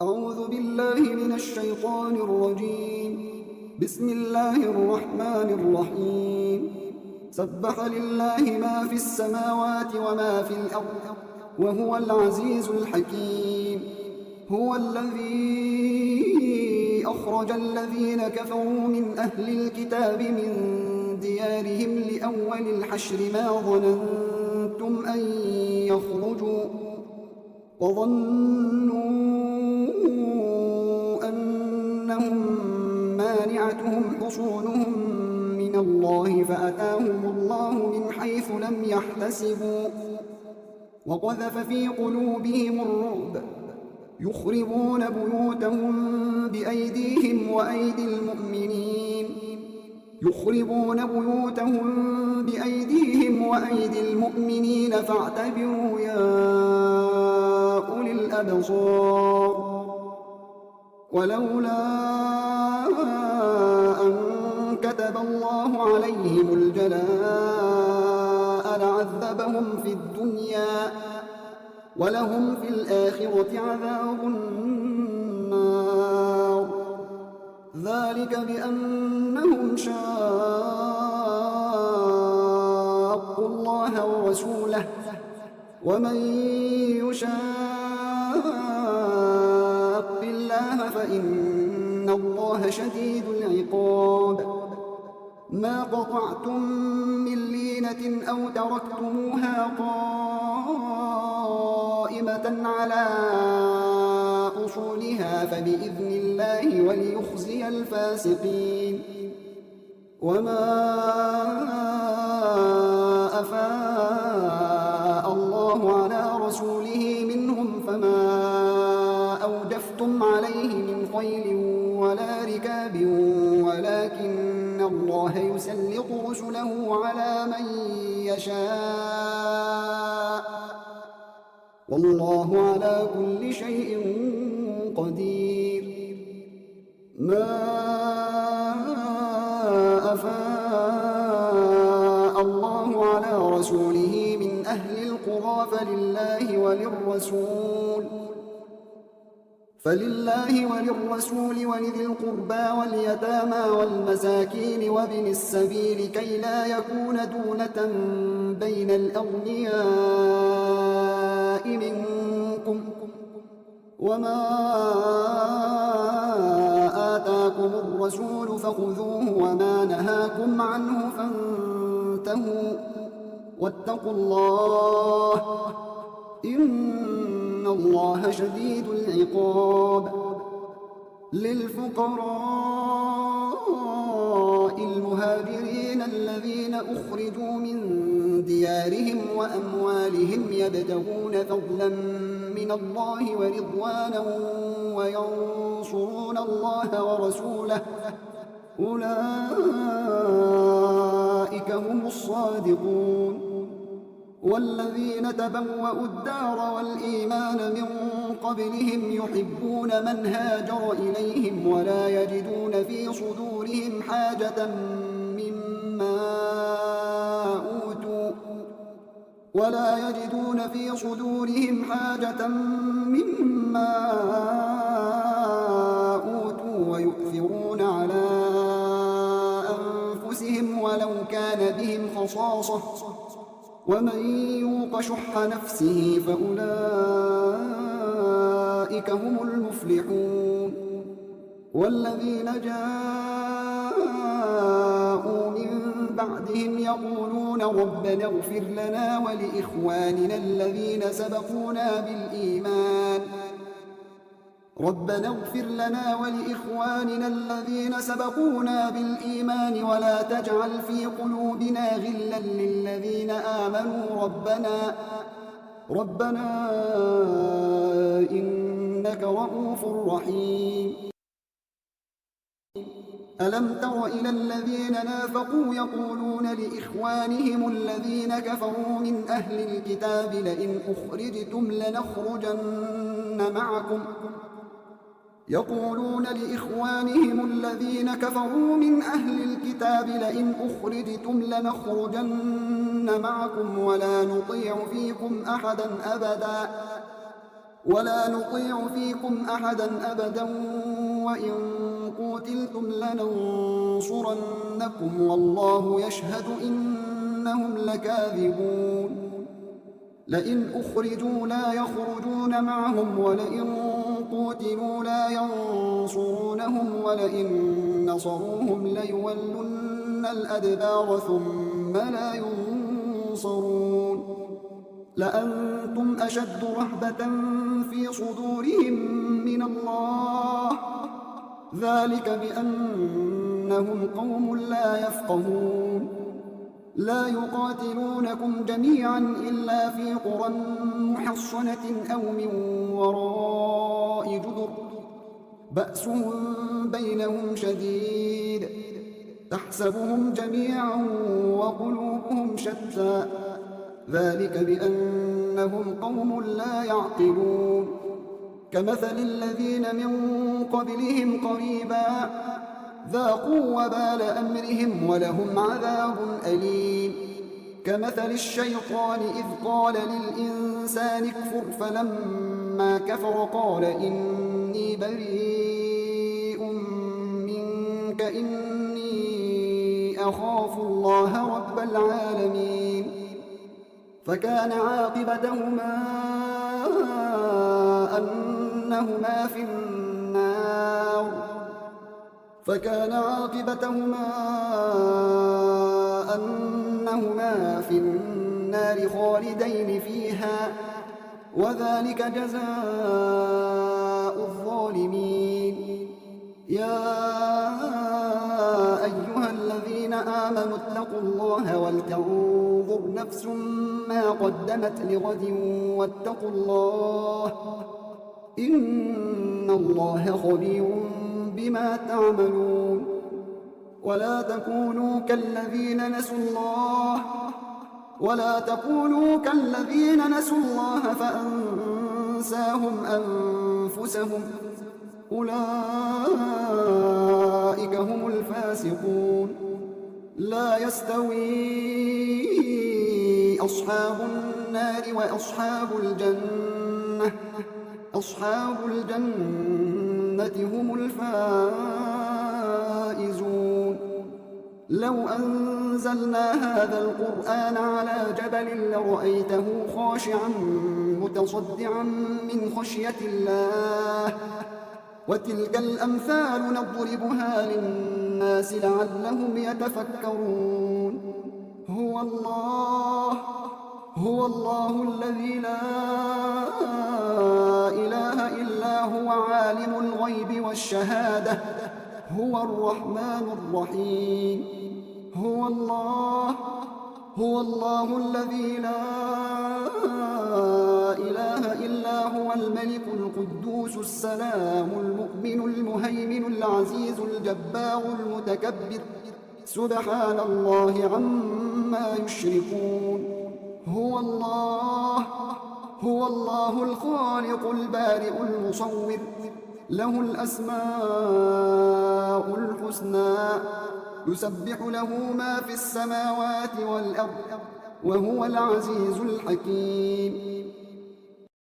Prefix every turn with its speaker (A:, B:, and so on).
A: أعوذ بالله من الشيطان الرجيم. بسم الله الرحمن الرحيم. سبح لله ما في السماوات وما في الأرض وهو العزيز الحكيم. هو الذي أخرج الذين كفروا من أهل الكتاب من ديارهم لأول الحشر ما ظننتم أن يخرجوا وظنوا أنهم مانعتهم حصونهم من الله فأتاهم الله من حيث لم يحتسبوا وقذف في قلوبهم الرعب يخربون بيوتهم بأيديهم وأيدي المؤمنين فاعتبروا يا أولي الأبصار. ولولا أن كتب الله عليهم الجلاء لعذبهم في الدنيا ولهم في الآخرة عذاب النار. ذلك بأنهم شاقوا الله ورسوله ومن يشاق الله فإن الله شديد العقاب. ما قطعتم من لينة أو تركتموها قائمة على أصولها فبإذن الله وليخزي الفاسقين. وما أفاء الله على رسوله منهم فما أوجفتم عليه من خيل ولا ركاب ولكن الله يسلط رسله على من يشاء والله على كل شيء قدير. ما أفاء الله على رسوله من أهل القرى فلله وللرسول ولذي القربى واليتامى والمساكين وابن السبيل كي لا يكون دولة بين الأغنياء منكم. وما آتاكم الرسول فخذوه وما نهاكم عنه فانتهوا واتقوا الله إن الله شديد العقاب. للفقراء المهاجرين الذين أخرجوا من ديارهم وأموالهم يبتغون فضلا من الله ورضوانا وينصرون الله ورسوله أولئك هم الصادقون. والذين تبوأوا الدار والإيمان من قبلهم يحبون من هاجر إليهم ولا يجدون في صدورهم حاجة مما أوتوا ويؤثرون على أنفسهم ولو كان بهم خصاصة ومن يوق شح نفسه فأولئك هم المفلحون. والذين جاءوا من بعدهم يقولون ربنا اغفر لنا ولإخواننا الذين سبقونا بالإيمان ولا تجعل في قلوبنا غلا للذين آمنوا ربنا إنك رؤوف رحيم. ألم تر إلى الذين نافقوا يقولون لإخوانهم الذين كفروا من أهل الكتاب لئن أخرجتم لنخرجن معكم ولا نطيع فيكم أحدا أبدا ولا نطيع فيكم أحدا أبدا وإن قتلتم لننصرنكم والله يشهد إنهم لكاذبون لئن أخرجوا لا يخرجون معهم ولئن قتلوا لا ينصرونهم ولئن نصروهم ليولن الأدبار ثم لا ينصرون لأنتم أشد رهبة في صدورهم من الله ذلك بأنهم قوم لا يفقهون لا يقاتلونكم جميعا إلا في قرى محصنة أو من وراء جدر بأسهم بينهم شديد تحسبهم جميعا وقلوبهم شتى ذلك بأنهم قوم لا يعقلون كمثل الذين من قبلهم قريبا ذاقوا وبال أمرهم ولهم عذاب أليم كمثل الشيطان إذ قال للإنسان اكفر فلما كفر قال إني بريء منك إني أخاف الله رب العالمين فكان عاقبتهما أنهما في النار خالدين فيها وذلك جزاء الظالمين يا أيها الذين آمنوا اتقوا الله ولتنظر نفس ما قدمت لغد واتقوا الله إن الله خبير بما تعملون ولا تكونوا كالذين نسوا الله فأنساهم أنفسهم أولئك هم الفاسقون لا يستوي أصحاب النار وأصحاب الجنة أصحاب الجنة هم الفائزون لو أنزلنا هذا القرآن على جبل لرأيته خاشعا متصدعا من خشية الله وتلك الأمثال نضربها للناس لعلهم يتفكرون هو الله الذي لا إله إلا هو عالم الغيب والشهادة هو الرحمن الرحيم هو الله الذي لا إله إلا هو الملك القدوس السلام المؤمن المهيمن العزيز الجبار المتكبر سبحان الله عما يشركون هو الله الخالق البارئ المصور له الأسماء الحسنى يسبح له ما في السماوات والأرض وهو العزيز الحكيم